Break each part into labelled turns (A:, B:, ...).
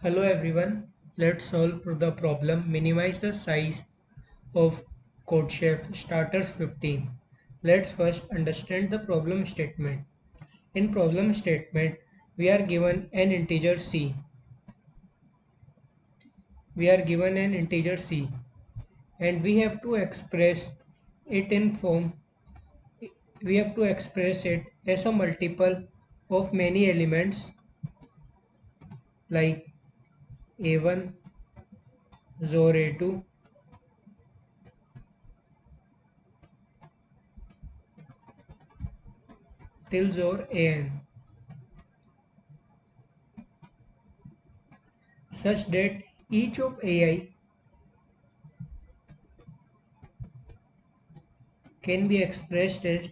A: Hello everyone, let's solve the problem minimize the size of CodeChef starters 15. Let's first understand the problem statement. In problem statement, we are given an integer c. We are given an integer c and it in form we have to express it as a multiple of many elements like a1, zor a2, till zor an, such that each of ai can be expressed as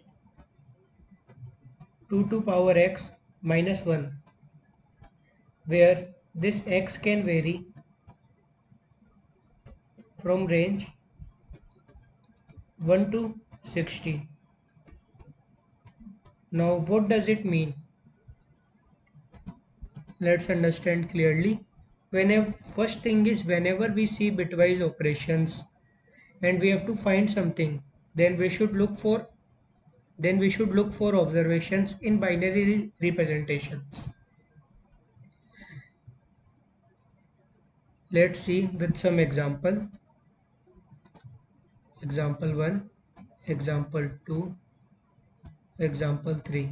A: 2 to power x minus 1, where this x can vary from range 1 to 60. Now what does it mean? Let's understand clearly. First thing is whenever we see bitwise operations and we have to find something, then we should look for observations in binary representations. Let's see with some example. Example 1, example 2, example 3.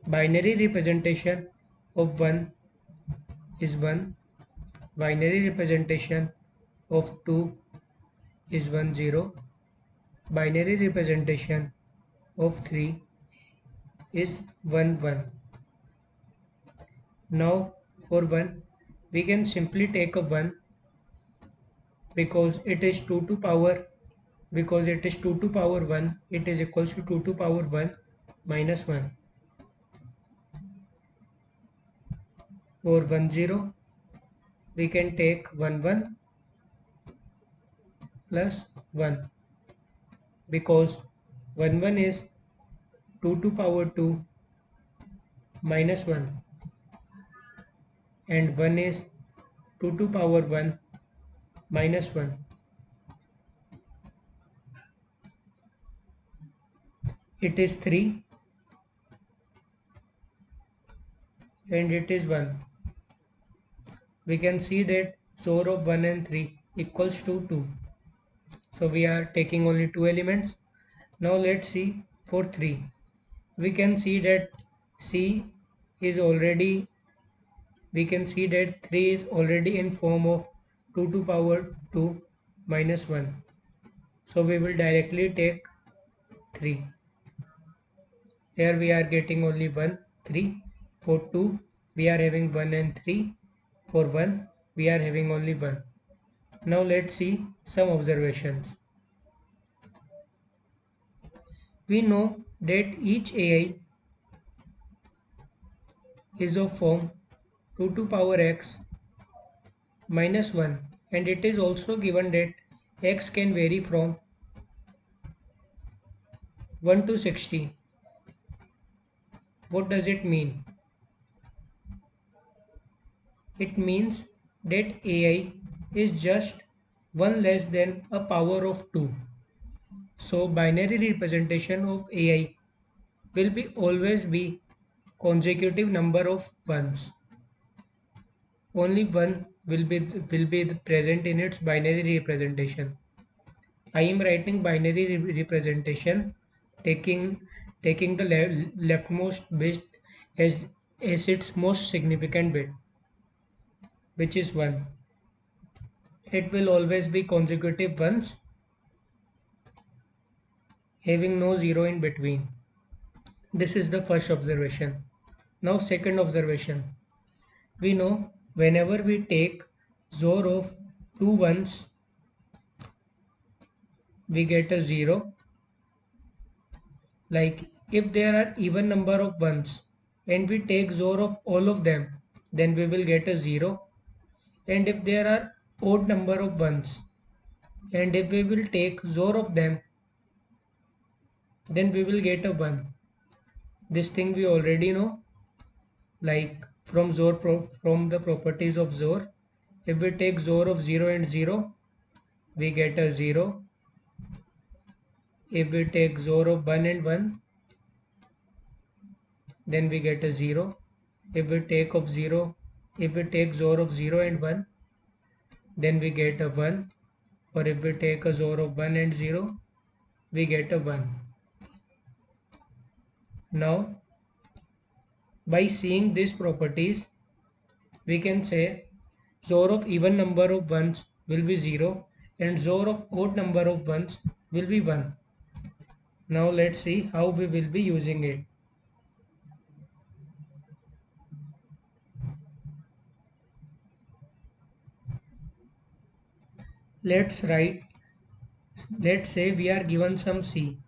A: Binary representation of 1 is 1. Binary representation of 2 is 1 0. Binary representation of 3 is 1 1. Now for 1 we can simply take a 1 because it is 2 to power 1, it is equals to 2 to power 1 minus 1. For 1 0 we can take 1 1 plus 1 because 1 1 is 2 to power 2 minus 1 and 1 is 2 to power 1 minus 1. It is 3 and it is 1. We can see that XOR of 1 and 3 equals to 2. So we are taking only two elements. Now let's see for 3. We can see that C is already we can see that 3 is already in form of 2 to power 2 minus 1. So we will directly take 3. Here we are getting only 1, 3. For 2 we are having 1 and 3. For 1 we are having only 1. Now let's see some observations. We know that each AI is of form 2 to power x minus 1 and it is also given that x can vary from 1 to 60. What does it mean? It means that AI is just 1 less than a power of 2. So binary representation of AI will be always be consecutive number of ones. Only one will be present in its binary representation. I am writing binary representation taking taking the leftmost bit as its most significant bit, which is 1. It will always be consecutive ones having no zero in between. This is the first observation. Now second observation. We know whenever we take XOR of two ones, we get a 0. Like if there are even number of ones and we take XOR of all of them, then we will get a 0. And if there are odd number of ones and if we will take XOR of them, then we will get a 1. This thing we already know. Like from the properties of XOR. If we take XOR of 0 and 0, we get a 0. If we take XOR of 1 and 1, then we get a 0. If we take of 0, if we take XOR of 0 and 1, then we get a 1. Or if we take a XOR of 1 and 0, we get a 1. Now, by seeing these properties, we can say XOR of even number of ones will be 0 and XOR of odd number of ones will be 1. Now let's see how we will be using it. Let's write, let's say we are given some C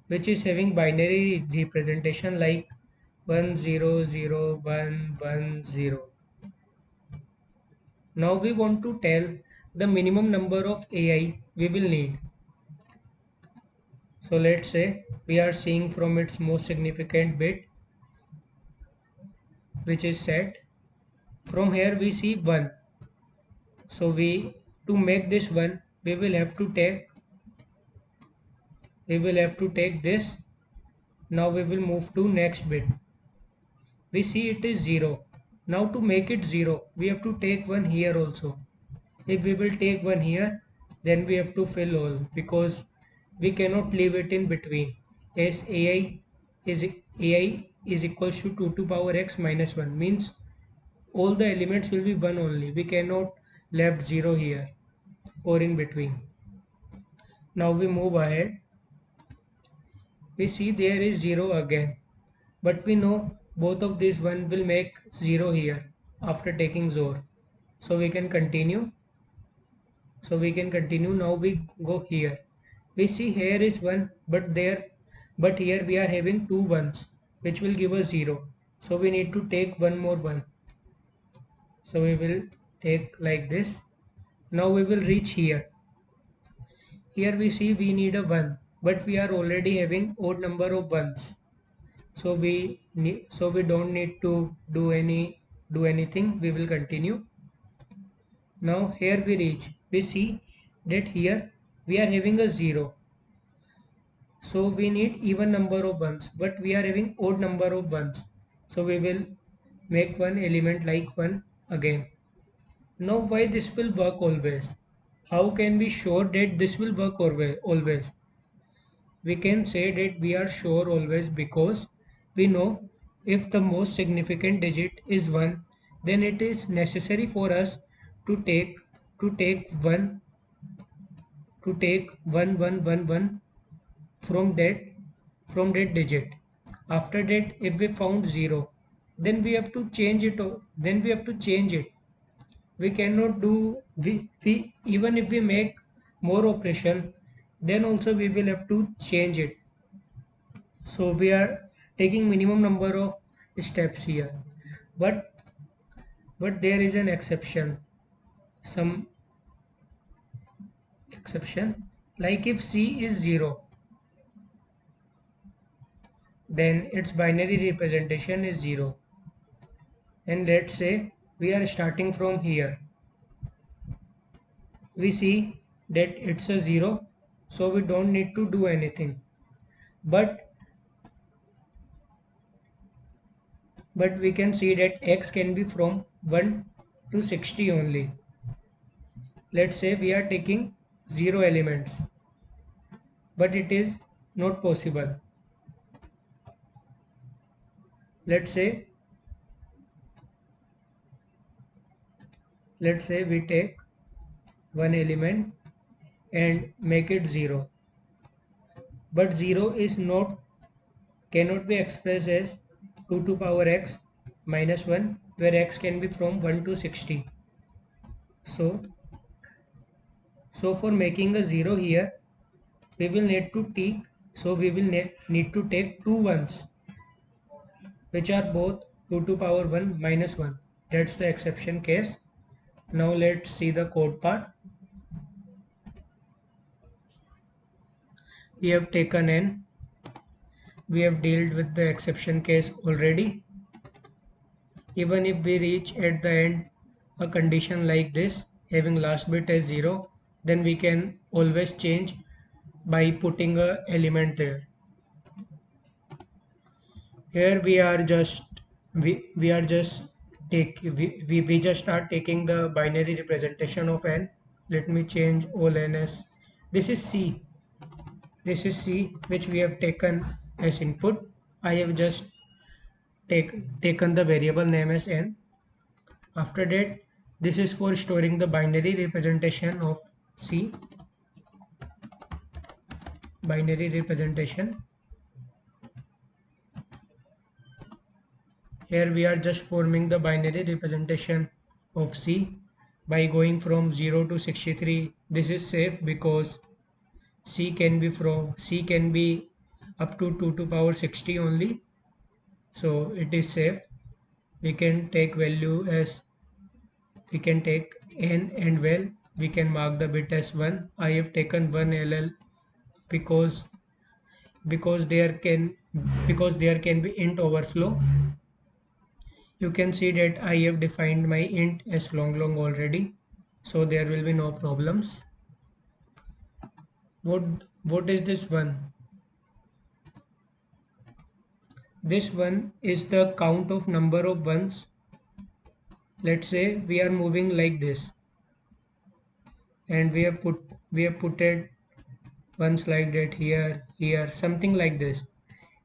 A: which is having binary representation like 1 0 0 1 1 0. Now we want to tell the minimum number of AI we will need. So let's say we are seeing from its most significant bit which is set. From here we see 1. So to make this 1 we will have to take this. Now we will move to next bit. We see it is 0. Now to make it 0 we have to take 1 here also. If we will take 1 here, then we have to fill all because we cannot leave it in between, as AI is equals to 2 to power x minus 1 means all the elements will be 1 only. We cannot left 0 here or in between. Now we move ahead. We see there is 0 again, but we know both of these 1 will make 0 here after taking XOR. So we can continue. Now we go here. We see here is 1, but here we are having two ones which will give us 0. So we need to take one more 1. So we will take like this. Now we will reach here. Here we see we need a 1, but we are already having odd number of ones. So we don't need to do anything. We will continue. Now here we reach. We see that here we are having a 0. So we need even number of ones, but we are having odd number of ones. So we will make one element like 1 again. Now why this will work always? How can we sure that this will work always? We can say that we are sure always because we know if the most significant digit is 1, then it is necessary for us to take 1 to take 1 1 1 1 from that digit. After that if we found 0, then we have to change it. Then we have to change it. We cannot do we even if we make more operation, then also we will have to change it. So we are taking minimum number of steps here, but there is an exception. Some exception, like if C is 0, then its binary representation is 0. And let's say we are starting from here. We see that it's a 0, so we don't need to do anything. But we can see that x can be from 1 to 60 only. Let's say we are taking 0 elements, but it is not possible. Let's say we take one element and make it 0, but 0 is not cannot be expressed as 2 to power x minus 1, where x can be from 1 to 60. So for making a 0 here, we will need to take, need to take two ones which are both 2 to power 1 minus 1. That's the exception case. Now let's see the code part. We have taken n. We have dealt with the exception case already. even if we reach at the end a condition like this having last bit as 0, then we can always change by putting a element there. Here we are just we just are taking the binary representation of n. Let me change all n as this is c. This is c which we have taken as input. I have just taken the variable name as n. After that, this is for storing the binary representation of c. Binary representation. Here we are just forming the binary representation of C by going from 0 to 63. This is safe because C can be up to 2 to power 60 only. So it is safe. We can take value as we can take n, and well we can mark the bit as 1. I have taken 1 LL because because there can there can be int overflow. You can see that I have defined my int as long already, so there will be no problems. What is this one? This one is the count of number of ones. Let's say we are moving like this, and we have put it ones like that here, something like this,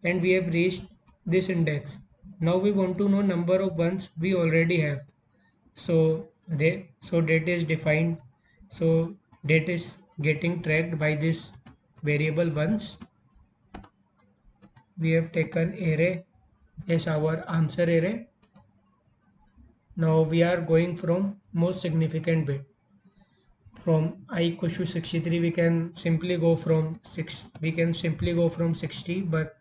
A: and we have reached this index. Now we want to know number of ones we already have. So that is defined. So that is getting tracked by this variable ones. We have taken array as our answer array. Now we are going from most significant bit. From I equals to 63, we can simply go from 60, but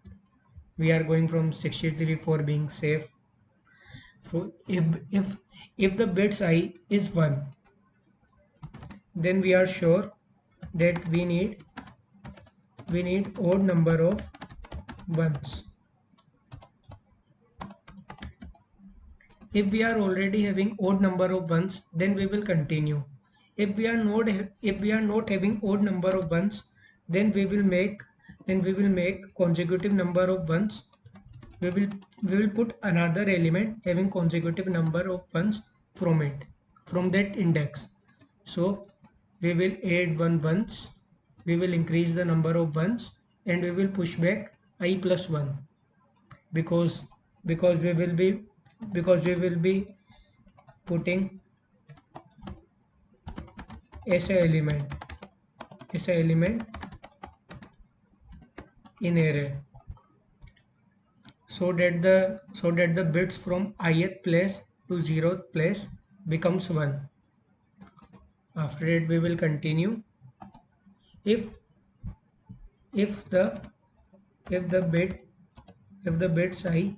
A: we are going from 63 for being safe. So if the bits I is 1, then we are sure that we need odd number of ones. If we are already having odd number of ones, then we will continue. If we are not having odd number of ones, then we will make consecutive number of ones. We will put another element having consecutive number of ones from it, from that index. So we will add one ones, we will increase the number of ones, and we will push back I plus 1, because because we will be we will be putting as a element in array, so that the bits from ith place to 0th place becomes 1. After that we will continue. If if the if the bit if the bit I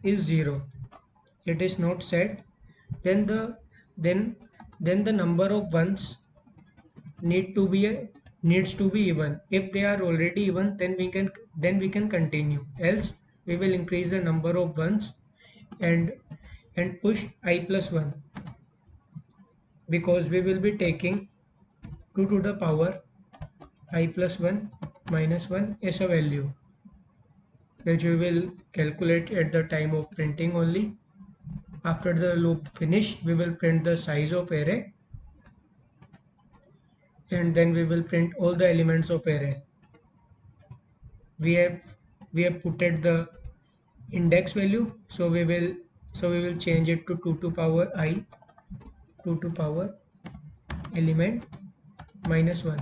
A: is 0, it is not set, then then the number of ones need to be needs to be even. If they are already even, then we can continue, else we will increase the number of ones and push I plus 1, because we will be taking 2 to the power I plus 1 minus 1 as a value, which we will calculate at the time of printing only. After the loop finish, we will print the size of array, and then we will print all the elements of array. We have put at the index value, so we will change it to 2 to power I, 2 to power element minus 1.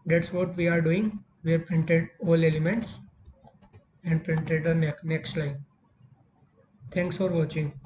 A: That's what we are doing. We have printed all elements and printed the next line. Thanks for watching.